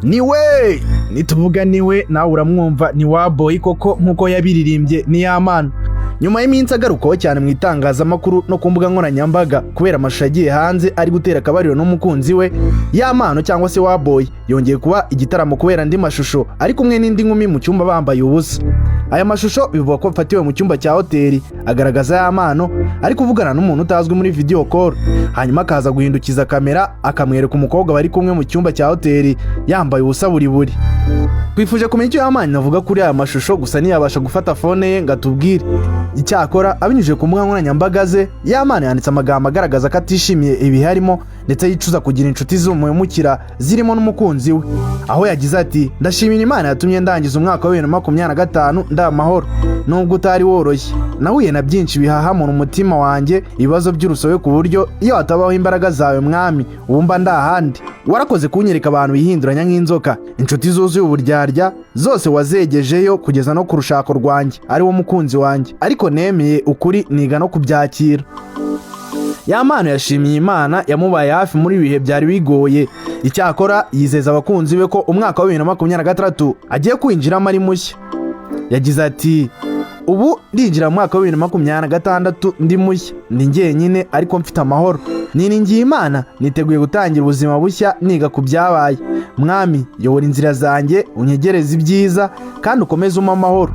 niwe nituvuga niwe nawe uramwumva ni wa boy koko nkuko yabiririmbye ni Yamano. Nyuma y'iminsi agarukaho cyane mu itangazamakuru no ku mbuga nkoranyambaga kubera amashusho agiye hanze ari gutera akabariro n'umukunzi we, Yamano cyangwa se wa boy yongeye kuba igitaramo kubera andi mashusho ari kumwe n'indi nkumi mu cyumba bambaye ubusa. Aya mashusho bivuga ko afatiwe mu cyumba cya hoteli, agaragaza Yamano ari kuvugana n'umuntu utazwi muri video call, hanyuma akaza guhindukiza kamera akamwereka umukobwa bari kumwe mu cyumba cya hoteli yambaye ubusa buri. Twifuje kumenya icyo Yamano avuga kuri aya mashusho, gusa ntiyabasha gufata phone ye ngo atubwire. Icyakora abinyujije ku mbuga nkoranyambaga ze, Yamano yanditse amagambo agaragaza ko atishimiye ibiharimo ndetse yicuza kugira inshuti z'umumukira zirimo n'umukunzi we, aho yagize ati ndashimira Imana yatumye ndangiza umwaka wa 2025 ndamahoro nubwo utari woroshye. Nahuye na byinshi bihahamura umutima wanjye, ibibazo by'urusobe ku buryo iyo hatabaho imbaraga zawe mwami ubumba ndahandi. Warakoze kunyereka abantu bihinduranya nk'inzoka, inshuti zuzuye uburyarya zose wazegejeyo kugeza no ku rushako rwanjye ari wo mukunzi wanjye, ariko nemeye ukuri niga no kubyakira. Yamano yashimiye Imana yamubaye hafi muri ibihe byari bigoye. Icyakora yizeza abakunzi be ko umwaka wa 2026 agiye kwinjiramo ari mushya. Yagize ati ubu ndinjira mu mwaka wa 2026 ndi mushya, ndi njyenyine ariko mfite amahoro. Niringiye Imana, niteguye gutangira ubuzima bushya niga ku byabaye. Mwami yobora inzira zanjye, unyegereze ibyiza kandi ukomeze umpa amahoro.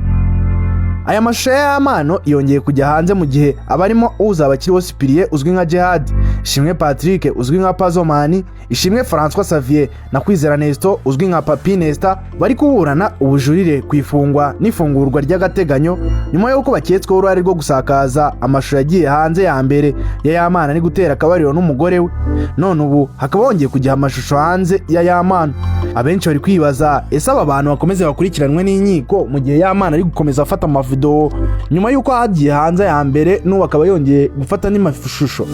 Aya mashusho ya Yamano yongeye kujya hanze mu gihe abarimo uzaba kiriho Cyprien uzwi nka Jihad, Ishimwe Patrick uzwi nka Pazomani, Ishimwe François Xavier na Kwizera Nesto uzwi nka Papi Nesta bari kuburana ubujurire kwifungwa n'ifungurwa ry'agateganyo nyuma y'uko baketsweho uruhare rwo gusakaza amashusho yagiye hanze ya mbere ya Yamano ari gutera akabariro n'umugore we. None ubu hakaba hongeye kujya amashusho hanze ya Yamano. Abenshi bari kwibaza ese aba bantu bakomeze bakurikiranwe n'inkiko mu gihe Yamano ari gukomeza afata amavideo nyuma y'uko hagiye hanze ya mbere n'ubu akaba yongeye gufata n'amashusho.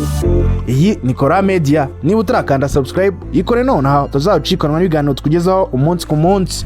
Iyi ni Kora Media, niba utarakanda subscribe ikore nonaha utazacikanwa n'ibiganiro tukugezaho umunsi ku munsi.